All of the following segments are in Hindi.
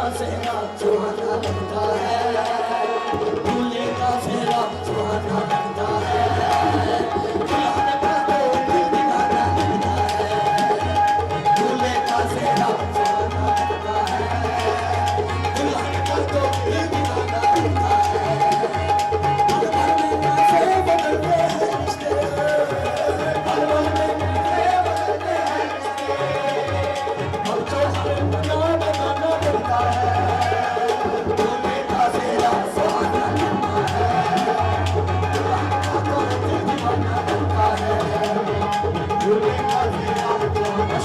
का सेहरा सुहाना लगता है, दूल्हे का सेहरा सुहाना लगता है, दुल्हन का तो दिल दीवाना लगता है, दूल्हे का सेहरा सुहाना लगता है, दुल्हन का तो दिल दीवाना लगता है। पल पल में कैसे बदलते हैं रिश्ते, पल पल में कैसे बदलते हैं रिश्ते, अब तो हमें बनाना पड़ता है, दूल्हे का सेहरा सुहाना लगता है, दुल्हन का तो दिल दीवाना लगता है, दूल्हे का सेहरा सुहाना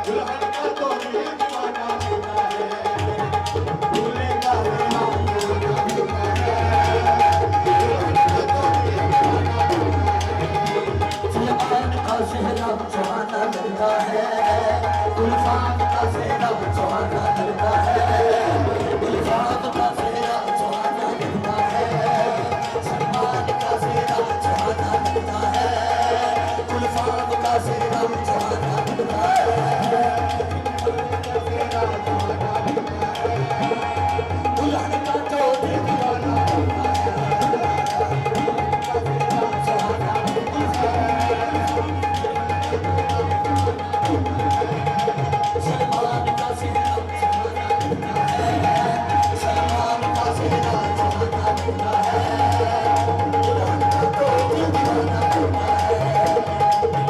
दुल्हन का तो दिल दीवाना लगता है, दूल्हे का सेहरा सुहाना लगता है, दुल्हन का तो दिल दीवाना लगता है। सलमान का सेहरा सुहाना लगता है, गुलफाम का सेहरा सुहाना लगता है, गुलफाम का सेहरा सुहाना लगता है, सलमान का सेहरा सुहाना लगता है, गुलफाम का सेहरा सुहाना लगता है, दुल्हन का तो दिल दीवाना लगता है, सुहाना लगता है। सलमान का सेहरा सुहाना लगता है, सलमान का सेहरा सुहाना लगता है, दुल्हन का तो दिल दीवाना लगता है।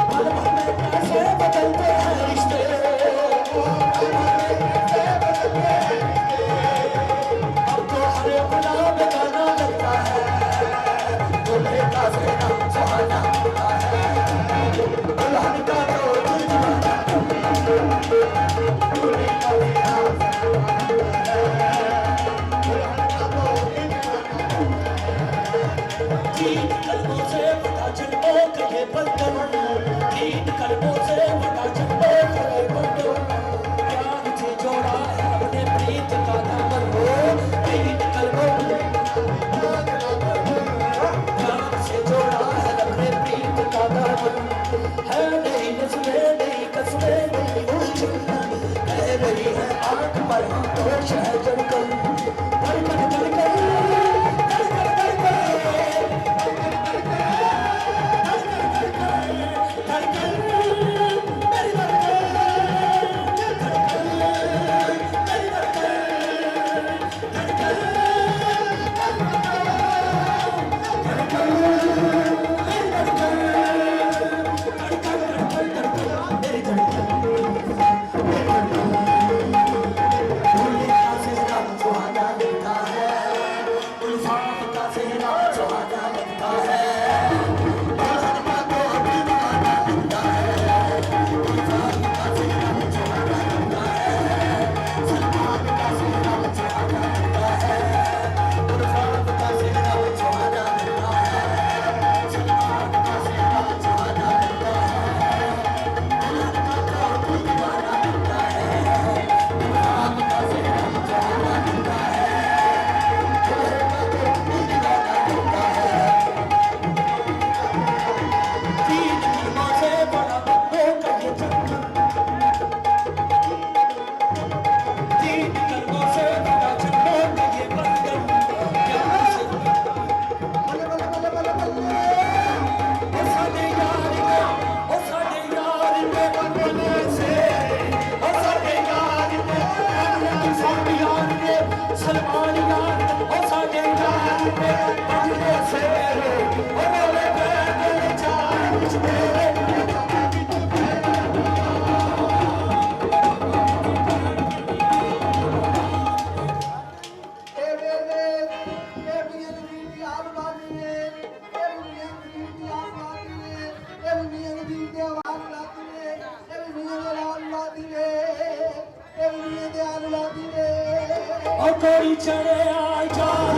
पल पल में कैसे बदलते हैं रिश्ते, पल पल में कैसे बदलते हैं रिश्ते, अब तो हर अपना बेगाना लगता है, दूल्हे का सेहरा सुहाना लगता है, दुल्हन का तो दिल दीवाना तीन कलमों से बता चलो कि ये बंधन, तीन कलमों से बता चलो कि ये बंधन, प्यार से जोड़ा है अपने प्रीत का दामन हो, तीन कलमों प्यार से जोड़ा है अपने प्रीत का दामन, है नहीं नस्लें नहीं कस्में नहीं उलझन, कह रही है आंख पर खामोश है धड़कन, धड़कन धड़कन कोई चढ़े आई चार